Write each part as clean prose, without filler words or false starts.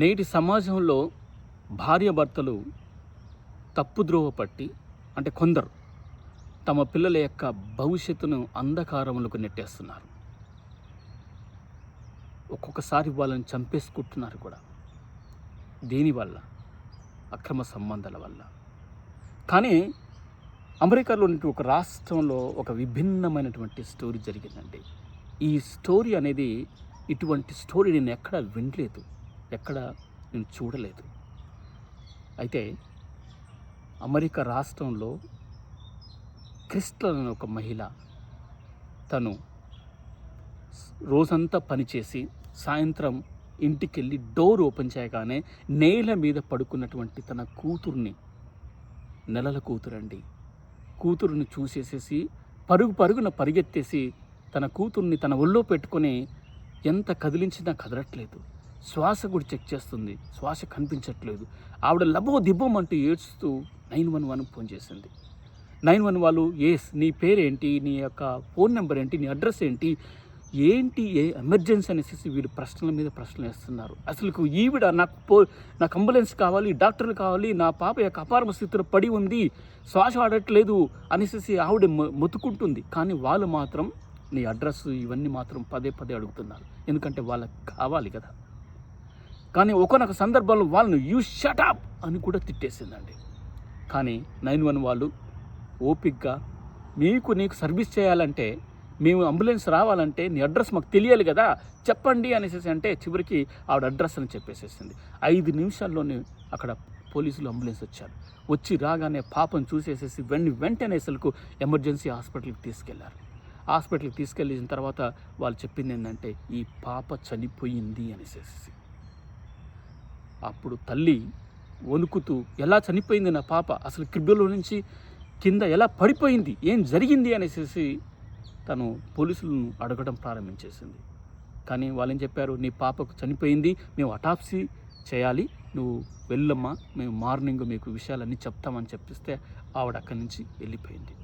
నేటి సమాజంలో భార్యాభర్తలు తప్పుద్రోవ పట్టి అంటే కొందరు తమ పిల్లల యొక్క భవిష్యత్తును అంధకారములకు నెట్టేస్తున్నారు. ఒక్కొక్కసారి వాళ్ళని చంపేసుకుంటున్నారు కూడా. దీనివల్ల అక్రమ సంబంధాల వల్ల. కానీ అమెరికాలోని ఒక రాష్ట్రంలో ఒక విభిన్నమైనటువంటి స్టోరీ జరిగిందండి. ఈ స్టోరీ అనేది ఇటువంటి స్టోరీ నేను ఎక్కడ వినలేదు, ఎక్కడ నేను చూడలేదు. అయితే అమెరికా రాష్ట్రంలో క్రిస్టల్ అనే ఒక మహిళ తను రోజంతా పనిచేసి సాయంత్రం ఇంటికెళ్ళి డోర్ ఓపెన్ చేయగానే నేల మీద పడుకున్నటువంటి తన కూతుర్ని, నెలల కూతురండి, కూతురుని చూసేసేసి పరుగున పరిగెత్తేసి తన కూతుర్ని తన ఒళ్ళో పెట్టుకొని ఎంత కదిలించినా కదలట్లేదు. శ్వాస కూడా చెక్ చేస్తుంది, శ్వాస కనిపించట్లేదు. ఆవిడ లబో దిబ్బోమంటూ ఏడ్చుతూ 911 ఫోన్ చేసింది. 911 వాళ్ళు నీ పేరేంటి, నీ యొక్క ఫోన్ నెంబర్ ఏంటి, నీ అడ్రస్ ఏంటి, ఏ ఎమర్జెన్సీ అనేసి వీళ్ళు ప్రశ్నల మీద ప్రశ్నలు వేస్తున్నారు. అసలు ఈవిడ నాకు అంబులెన్స్ కావాలి, డాక్టర్లు కావాలి, నా పాప యొక్క అపార స్థితిలో పడి ఉంది, శ్వాస ఆడట్లేదు అనేసి ఆవిడ మొత్తుకుంటుంది. కానీ వాళ్ళు మాత్రం నీ అడ్రస్ ఇవన్నీ మాత్రం పదే అడుగుతున్నారు. ఎందుకంటే వాళ్ళకి కావాలి కదా. కానీ ఒకనొక సందర్భంలో వాళ్ళను యూ షట్ అప్ అని కూడా తిట్టేసిందండి. కానీ 911 వాళ్ళు ఓపిక్గా నీకు సర్వీస్ చేయాలంటే, మేము అంబులెన్స్ రావాలంటే నీ అడ్రస్ మాకు తెలియాలి కదా, చెప్పండి అనేసి అంటే చివరికి ఆవిడ అడ్రస్ అని చెప్పేసేసింది. 5 నిమిషాల్లోనే అక్కడ పోలీసులు అంబులెన్స్ వచ్చారు. వచ్చి రాగానే పాపను చూసేసేసి వెంటనే అసలుకు ఎమర్జెన్సీ హాస్పిటల్కి తీసుకెళ్లారు. హాస్పిటల్కి తీసుకెళ్ళిన తర్వాత వాళ్ళు చెప్పింది ఏంటంటే ఈ పాప చనిపోయింది అనేసి. అప్పుడు తల్లి వణుకుతూ ఎలా చనిపోయింది నా పాప, అసలు క్రిబ్యూలో నుంచి కింద ఎలా పడిపోయింది, ఏం జరిగింది అనేసి తను పోలీసులను అడగడం ప్రారంభించేసింది. కానీ వాళ్ళేం చెప్పారు, నీ పాపకు చనిపోయింది, మేము అటాప్సీ చేయాలి, నువ్వు వెళ్ళమ్మా, మేము మార్నింగ్ మీకు విషయాలన్నీ చెప్తామని చెప్పిస్తే ఆవిడ అక్కడి నుంచి వెళ్ళిపోయింది.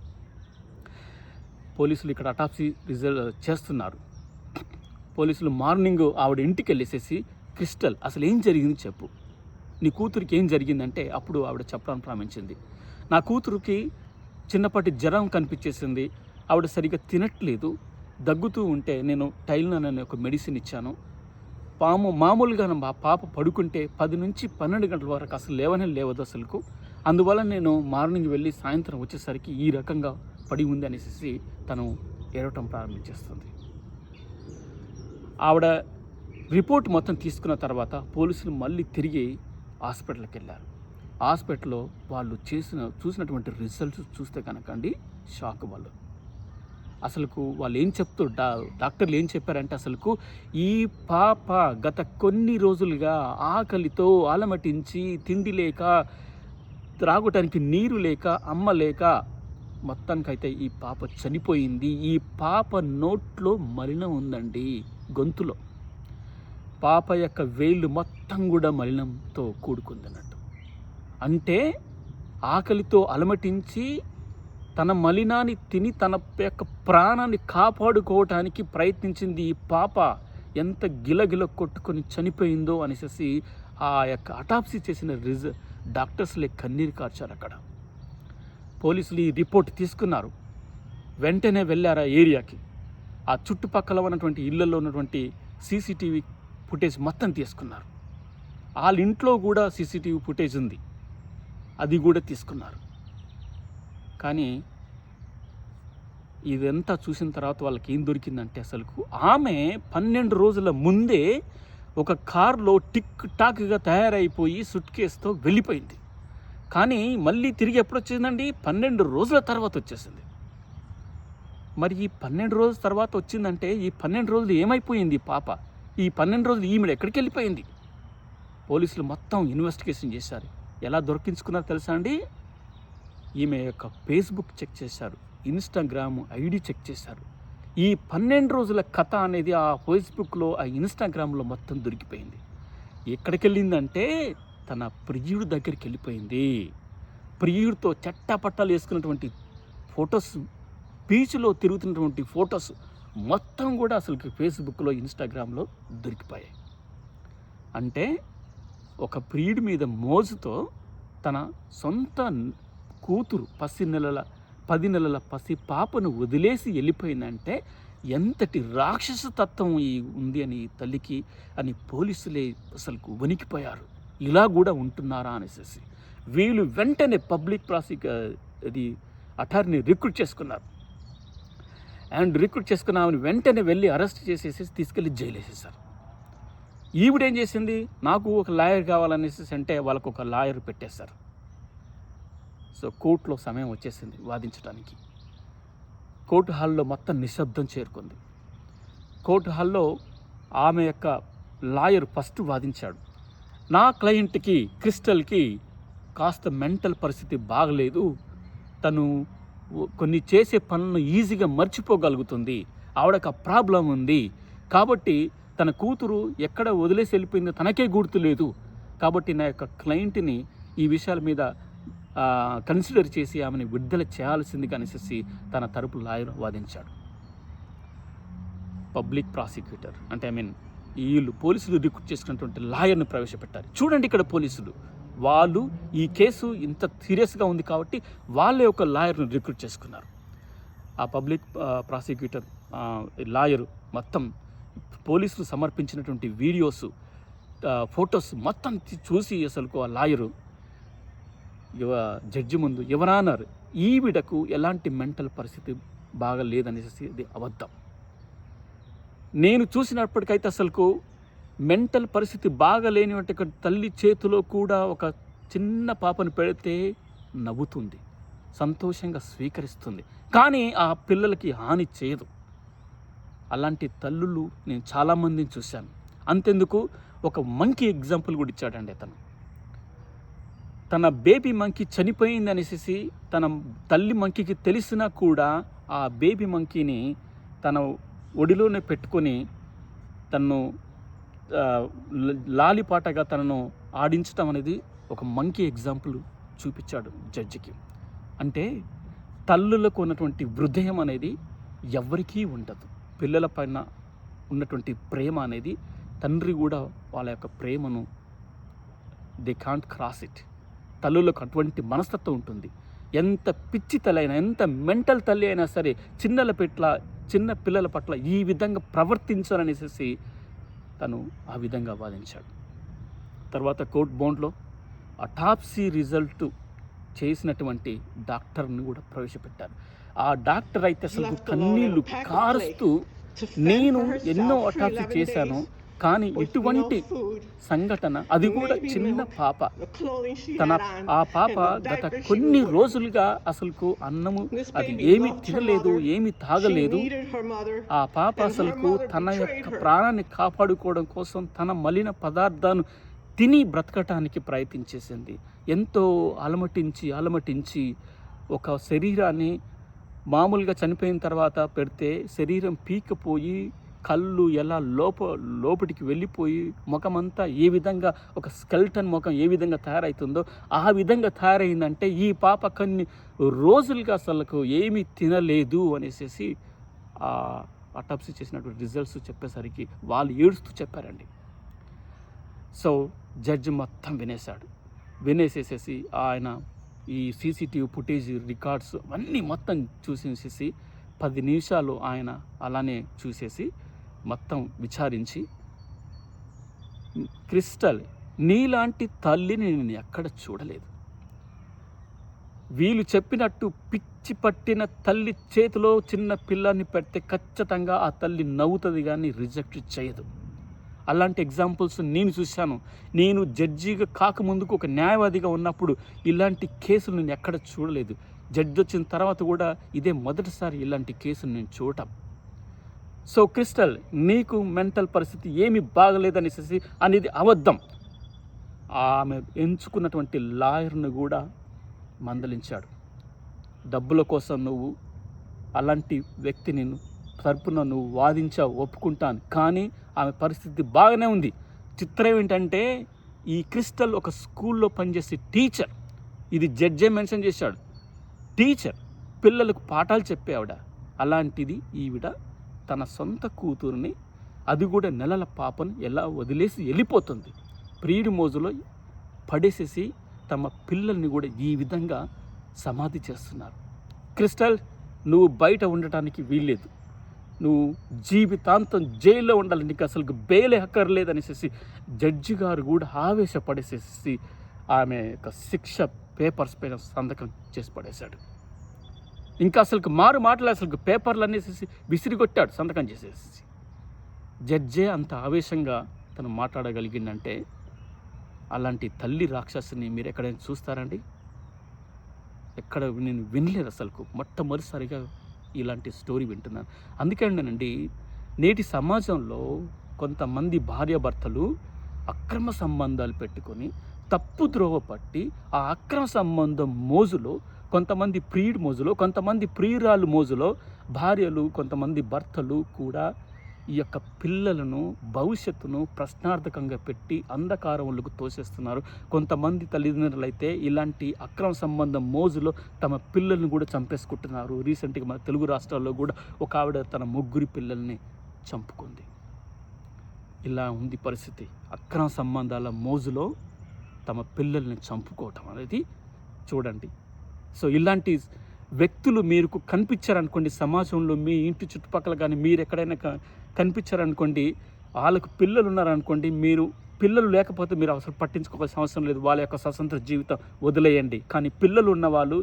పోలీసులు ఇక్కడ అటాప్సీ చేస్తున్నారు. పోలీసులు మార్నింగ్ ఆవిడ ఇంటికి వెళ్ళేసేసి క్రిస్టల్ అసలు ఏం జరిగింది చెప్పు, నీ కూతురికి ఏం జరిగిందంటే అప్పుడు ఆవిడ చెప్పడానికి ప్రారంభించింది. నా కూతురికి చిన్నపాటి జ్వరం కనిపించేసింది, ఆవిడ సరిగ్గా తినట్లేదు, దగ్గుతూ ఉంటే నేను టైల్నాన్ అనే ఒక మెడిసిన్ ఇచ్చాను. మామూలుగా మా పాప పడుకుంటే 10 నుంచి 12 గంటల వరకు అసలు లేవదు అసలుకు. అందువల్ల నేను మార్నింగ్ వెళ్ళి సాయంత్రం వచ్చేసరికి ఈ రకంగా పడి ఉంది అనేసి తను ఏడవటం ప్రారంభించేస్తుంది. ఆవిడ రిపోర్ట్ మొత్తం తీసుకున్న తర్వాత పోలీసులు మళ్ళీ తిరిగి హాస్పిటల్కి వెళ్ళారు. హాస్పిటల్లో వాళ్ళు చూసినటువంటి రిజల్ట్స్ చూస్తే కనుకండి షాక్. వాళ్ళు ఏం డాక్టర్లు ఏం చెప్పారంటే అసలుకు ఈ పాప గత కొన్ని రోజులుగా ఆకలితో అలమటించి తిండి లేక, త్రాగటానికి నీరు లేక, అమ్మ లేక మొత్తానికైతే ఈ పాప చనిపోయింది. ఈ పాప నోట్లో మలినం ఉందండి, గొంతులో పాప యొక్క వేళ్ళు మొత్తం కూడా మలినంతో కూడుకుందన్నట్టు. అంటే ఆకలితో అలమటించి తన మలినాన్ని తిని తన యొక్క ప్రాణాన్ని కాపాడుకోవటానికి ప్రయత్నించింది ఈ పాప ఎంత గిలగిల కొట్టుకొని చనిపోయిందో అనేసి ఆ యొక్క అటాప్సీ చేసిన డాక్టర్స్లే కన్నీరు కార్చారు. అక్కడ పోలీసులు ఈ రిపోర్ట్ తీసుకున్నారు. వెంటనే వెళ్ళారు ఆ ఏరియాకి. ఆ చుట్టుపక్కల ఉన్నటువంటి ఇళ్లలో ఉన్నటువంటి సీసీటీవీ ఫుటేజ్ మొత్తం తీసుకున్నారు. వాళ్ళ ఇంట్లో కూడా సీసీటీవీ ఫుటేజ్ ఉంది, అది కూడా తీసుకున్నారు. కానీ ఇదంతా చూసిన తర్వాత వాళ్ళకి ఏం దొరికిందంటే అసలుకు ఆమె 12 రోజుల ముందే ఒక కారులో టిక్ టాక్గా తయారైపోయి సూట్ కేసుతో వెళ్ళిపోయింది. కానీ మళ్ళీ తిరిగి ఎప్పుడు వచ్చిందండి, 12 రోజుల తర్వాత వచ్చేసింది. మరి ఈ 12 రోజుల తర్వాత వచ్చిందంటే ఈ 12 రోజులు ఏమైపోయింది పాప, ఈ 12 రోజులు ఈమె ఎక్కడికి వెళ్ళిపోయింది? పోలీసులు మొత్తం ఇన్వెస్టిగేషన్ చేశారు. ఎలా దొరికించుకున్నారో తెలుసా అండి, ఈమె యొక్క ఫేస్బుక్ చెక్ చేశారు, ఇన్స్టాగ్రామ్ ఐడి చెక్ చేశారు. ఈ 12 రోజుల కథ అనేది ఆ ఫేస్బుక్లో, ఆ ఇన్స్టాగ్రామ్లో మొత్తం దొరికిపోయింది. ఎక్కడికి వెళ్ళిందంటే తన ప్రియుడి దగ్గరికి వెళ్ళిపోయింది. ప్రియుడితో చట్టపట్టాలు వేసుకున్నటువంటి ఫొటోస్, బీచ్లో తిరుగుతున్నటువంటి ఫొటోస్ మొత్తం కూడా అసలు ఫేస్బుక్లో, ఇన్స్టాగ్రామ్లో దొరికిపోయాయి. అంటే ఒక ప్రియుడి మీద మోజుతో తన సొంత కూతురు 10 నెలల పసి పాపను వదిలేసి వెళ్ళిపోయిందంటే ఎంతటి రాక్షస తత్వం ఉంది అని తల్లికి అని పోలీసులే అసలు వణికిపోయారు. ఇలా కూడా ఉంటున్నారా అనేసి వీళ్ళు వెంటనే పబ్లిక్ ఇది అటార్నీ రిక్రూట్ చేసుకున్నారు. అండ్ రిక్రూట్ చేసుకున్న ఆమెను వెంటనే వెళ్ళి అరెస్ట్ చేసేసి తీసుకెళ్ళి జైలు వేసేసారు. ఈవిడేం చేసింది, నాకు ఒక లాయర్ కావాలనేసి అంటే వాళ్ళకు ఒక లాయర్ పెట్టేశారు. సో కోర్టులో సమయం వచ్చేసింది వాదించడానికి. కోర్టు హాల్లో మొత్తం నిశ్శబ్దం చేరుకుంది. కోర్టు హాల్లో ఆమె యొక్క లాయర్ ఫస్ట్ వాదించాడు. నా క్లయింట్కి క్రిస్టల్కి కాస్త మెంటల్ పరిస్థితి బాగలేదు, తను కొన్ని చేసే పనులను ఈజీగా మర్చిపోగలుగుతుంది, ఆవిడకు ఆ ప్రాబ్లం ఉంది, కాబట్టి తన కూతురు ఎక్కడ వదిలేసి వెళ్ళిపోయిందో తనకే గుర్తులేదు, కాబట్టి నా యొక్క క్లయింట్ని ఈ విషయాల మీద కన్సిడర్ చేసి ఆమెను విడుదల చేయాల్సిందిగా అనేసి తన తరపు లాయర్ వాదించాడు. పబ్లిక్ ప్రాసిక్యూటర్ అంటే వీళ్ళు పోలీసులు రిక్రూట్ చేసుకున్నటువంటి లాయర్ను ప్రవేశపెట్టారు. చూడండి ఇక్కడ పోలీసులు వాళ్ళు ఈ కేసు ఇంత సీరియస్గా ఉంది కాబట్టి వాళ్ళే ఒక లాయర్ను రిక్రూట్ చేసుకున్నారు. ఆ పబ్లిక్ ప్రాసిక్యూటర్ లాయరు మొత్తం పోలీసులు సమర్పించినటువంటి వీడియోస్ ఫొటోస్ మొత్తం చూసి అసలు ఆ లాయరు జడ్జి ముందు ఎవరన్నారు ఈవిడకు ఎలాంటి మెంటల్ పరిస్థితి బాగా లేదనేసి ఇది అబద్ధం. నేను చూసినప్పటికైతే అసలుకు మెంటల్ పరిస్థితి బాగలేని తల్లి చేతిలో కూడా ఒక చిన్న పాపను పెడితే నవ్వుతుంది, సంతోషంగా స్వీకరిస్తుంది, కానీ ఆ పిల్లలకి హాని చేయదు. అలాంటి తల్లులు నేను చాలామందిని చూశాను. అంతెందుకు ఒక మంకీ ఎగ్జాంపుల్ కూడా ఇచ్చాడండి అతను. తన బేబీ మంకీ చనిపోయింది అనేసి తన తల్లి మంకీకి తెలిసినా కూడా ఆ బేబీ మంకీని తన ఒడిలోనే పెట్టుకొని తను లాలిపాటగా తనను ఆడించడం అనేది ఒక మంకీ ఎగ్జాంపుల్ చూపించాడు జడ్జికి. అంటే తల్లులకు ఉన్నటువంటి హృదయం అనేది ఎవరికీ ఉండదు. పిల్లల పైన ఉన్నటువంటి ప్రేమ అనేది తండ్రి కూడా వాళ్ళ యొక్క ప్రేమను దే కాంట్ క్రాస్ ఇట్. తల్లులకు అటువంటి మనస్తత్వం ఉంటుంది. ఎంత పిచ్చి తల్లి అయినా, ఎంత మెంటల్ తల్లి అయినా సరే చిన్న పిల్లల పట్ల ఈ విధంగా ప్రవర్తించాలనేసి తను ఆ విధంగా వాదించాడు. తర్వాత కోర్ట్ బోండ్లో అటాప్సీ రిజల్ట్ చేసినటువంటి డాక్టర్ని కూడా ప్రవేశపెట్టారు. ఆ డాక్టర్ అయితే అసలు కన్నీళ్లు కారుస్తూ, నేను ఎన్నో అటాప్సీ చేశాను కానీ ఇటువంటి సంఘటన, అది కూడా చిన్న పాప, ఆ పాప గత కొన్ని రోజులుగా అసలుకు అన్నము అది ఏమీ తినలేదు, ఏమీ తాగలేదు. ఆ పాప అసలుకు తన యొక్క ప్రాణాన్ని కాపాడుకోవడం కోసం తన మలిన పదార్థాన్ని తిని బ్రతకటానికి ప్రయత్నించేసింది. ఎంతో అలమటించి ఒక శరీరాన్ని మామూలుగా చనిపోయిన తర్వాత పెడితే శరీరం పీకపోయి కళ్ళు ఎలా లోపటికి వెళ్ళిపోయి ముఖమంతా ఏ విధంగా ఒక స్కెల్టన్ ముఖం ఏ విధంగా తయారవుతుందో ఆ విధంగా తయారైందంటే ఈ పాప కొన్ని రోజులుగా అసలు ఏమీ తినలేదు అనేసి అటాప్సీ చేసినటువంటి రిజల్ట్స్ చెప్పేసరికి వాళ్ళు ఏడుస్తూ చెప్పారండి. సో జడ్జి మొత్తం వినేసేసి ఆయన ఈ సీసీటీవీ ఫుటేజ్ రికార్డ్స్ అవన్నీ మొత్తం చూసేసి 10 నిమిషాలు ఆయన అలానే చూసేసి మొత్తం విచారించి, క్రిస్టల్, నీలాంటి తల్లిని నేను ఎక్కడ చూడలేదు. వీళ్ళు చెప్పినట్టు పిచ్చి పట్టిన తల్లి చేతిలో చిన్న పిల్లాన్ని పెడితే ఖచ్చితంగా ఆ తల్లి నవ్వుతుంది కానీ రిజెక్ట్ చేయదు. అలాంటి ఎగ్జాంపుల్స్ నేను చూశాను. నేను జడ్జిగా కాకముందుకు ఒక న్యాయవాదిగా ఉన్నప్పుడు ఇలాంటి కేసులు నేను ఎక్కడ చూడలేదు. జడ్జి వచ్చిన తర్వాత కూడా ఇదే మొదటిసారి ఇలాంటి కేసులు నేను చూడటం. సో క్రిస్టల్, నీకు మెంటల్ పరిస్థితి ఏమీ బాగలేదనేసి అనేది అబద్ధం. ఆమె ఎంచుకున్నటువంటి లాయర్ను కూడా మందలించాడు. డబ్బుల కోసం నువ్వు అలాంటి వ్యక్తిని తరపున నువ్వు వాదించావు, ఒప్పుకుంటాను, కానీ ఆమె పరిస్థితి బాగానే ఉంది. చిత్రం ఏంటంటే ఈ క్రిస్టల్ ఒక స్కూల్లో పనిచేసే టీచర్. ఇది జడ్జే మెన్షన్ చేశాడు. టీచర్, పిల్లలకు పాఠాలు చెప్పే ఆవిడ. అలాంటిది ఈవిడ తన సొంత కూతురుని, అది కూడా నెలల పాపను ఎలా వదిలేసి వెళ్ళిపోతుంది. ప్రియుడి మోజులో పడేసేసి తమ పిల్లల్ని కూడా ఈ విధంగా సమాధి చేస్తున్నారు. క్రిస్టల్, నువ్వు బయట ఉండటానికి వీల్లేదు, నువ్వు జీవితాంతం జైల్లో ఉండాలి, నీకు అసలు బెయిల్ అక్కర్లేదనేసి జడ్జి గారు కూడా ఆవేశపడేసేసి ఆమె యొక్క శిక్ష పేపర్స్ పైన సంతకం చేసి పడేశాడు. ఇంకా అసలు మారు మాటలు అసలు పేపర్లు అనేసి విసిరిగొట్టాడు సంతకం చేసేసి. జడ్జే అంత ఆవేశంగా తను మాట్లాడగలిగిందంటే అలాంటి తల్లి రాక్షసుని మీరు ఎక్కడైనా చూస్తారండి? ఎక్కడ నేను వినలేదు అసలు. మొట్టమొదటిసారిగా ఇలాంటి స్టోరీ వింటున్నాను. అందుకేనండి నేటి సమాజంలో కొంతమంది భార్యాభర్తలు అక్రమ సంబంధాలు పెట్టుకొని తప్పు ద్రోవ పట్టి ఆ అక్రమ సంబంధం మోజులో, కొంతమంది ప్రియుడి మోజులో, కొంతమంది ప్రియురాలు మోజులో భార్యలు, కొంతమంది భర్తలు కూడా ఈ యొక్క పిల్లలను భవిష్యత్తును ప్రశ్నార్థకంగా పెట్టి అంధకారంలోకి తోసేస్తున్నారు. కొంతమంది తల్లిదండ్రులు అయితే ఇలాంటి అక్రమ సంబంధం మోజులో తమ పిల్లల్ని కూడా చంపేసుకుంటున్నారు. రీసెంట్గా మన తెలుగు రాష్ట్రాల్లో కూడా ఒక ఆవిడ తన 3 పిల్లల్ని చంపుకుంది. ఇలా ఉంది పరిస్థితి. అక్రమ సంబంధాల మోజులో తమ పిల్లల్ని చంపుకోవటం అనేది చూడండి. సో ఇలాంటి వ్యక్తులు మీకు కనిపించారనుకోండి సమాజంలో, మీ ఇంటి చుట్టుపక్కల కానీ మీరు ఎక్కడైనా కనిపించారనుకోండి, వాళ్ళకు పిల్లలు ఉన్నారనుకోండి, మీరు పిల్లలు లేకపోతే మీరు అసలు పట్టించుకోవాల్సిన అవసరం లేదు, వాళ్ళ యొక్క స్వతంత్ర జీవితం వదిలేయండి. కానీ పిల్లలు ఉన్నవాళ్ళు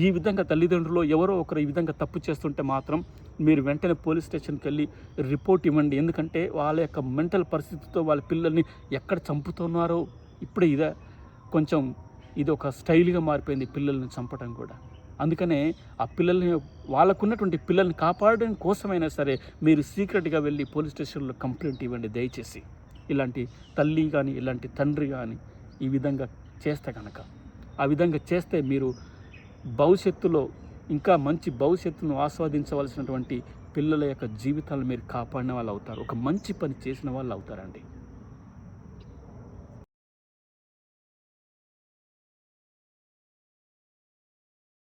ఈ విధంగా తల్లిదండ్రులు ఎవరో ఒకరు ఈ విధంగా తప్పు చేస్తుంటే మాత్రం మీరు వెంటనే పోలీస్ స్టేషన్కి వెళ్ళి రిపోర్ట్ ఇవ్వండి. ఎందుకంటే వాళ్ళ యొక్క మెంటల్ పరిస్థితితో వాళ్ళ పిల్లల్ని ఎక్కడ చంపుతున్నారో ఇప్పుడే కొంచెం ఇది ఒక స్టైల్గా మారిపోయింది పిల్లల్ని చంపడం కూడా. అందుకనే ఆ పిల్లల్ని, వాళ్ళకున్నటువంటి పిల్లల్ని కాపాడడం కోసమైనా సరే మీరు సీక్రెట్గా వెళ్ళి పోలీస్ స్టేషన్లో కంప్లైంట్ ఇవ్వండి దయచేసి. ఇలాంటి తల్లి కానీ ఇలాంటి తండ్రి కానీ ఈ విధంగా చేస్తే కనుక, ఆ విధంగా చేస్తే మీరు భవిష్యత్తులో ఇంకా మంచి భవిష్యత్తును ఆస్వాదించవలసినటువంటి పిల్లల యొక్క జీవితాలు మీరు కాపాడిన వాళ్ళు అవుతారు. ఒక మంచి పని చేసిన వాళ్ళు అవుతారండి.